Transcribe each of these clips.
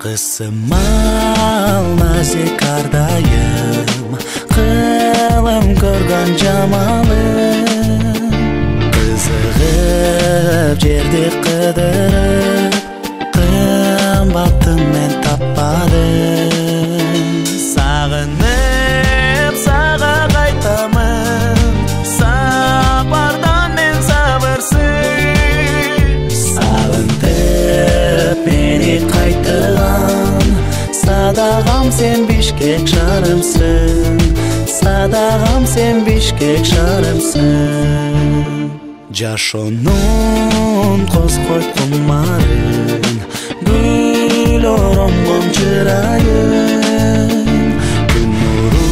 Qısmal nazik ardayım, qılım көргөн жамалым. Kızıgıp жерди кыдырып, кымбаттын мен таппадым. Сагынып сага кайтамын, сапардан мен сабырсыз. Сагынтып мени кайтыган, садагам сен Бишкек шарымсың. Садагам сен Бишкек шарымсың. Жашоонун козгойт кумарын, гүл оромгон чырайын. Күн нуру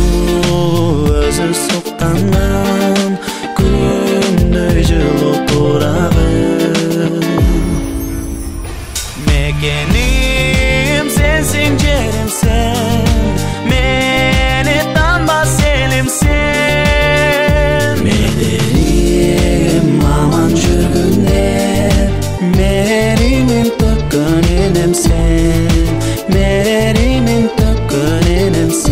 өзү суктанган, күндөй жылуу турагын. Мекеним сенсиң, жерим сен, мени танбас элим сен. Медерим аман жүргүндө, меримин төккөн энем сен, меримин төккөн энем сен.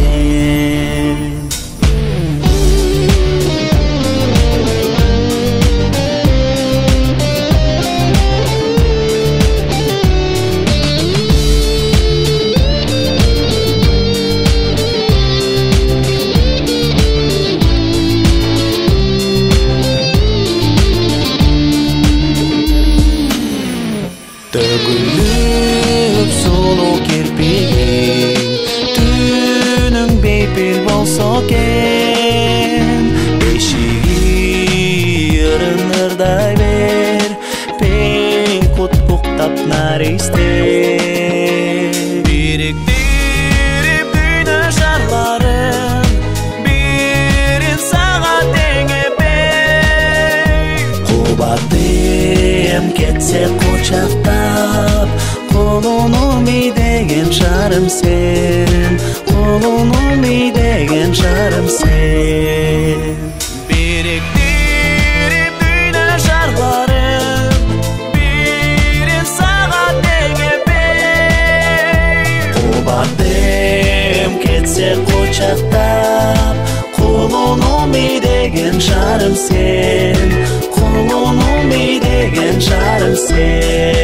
Төгүлүп сулуу кирпигиң, түнүң бейпил болсо экен. Бешиги ырынырдай бер, пең куткуктап наристе. Бириктирип дүйнө шарларын, бирин сага теңепей. Кубатым кетсе кучактап, колуну мийдеген шарым сен, колуну мийдеген шарым сен. Бириктирип дүйнө шарларын, бирин сага теңепей. Кубатым кетсе кучактап, колуну мийдеген шарым сен, колуну мийдеген шарым сен.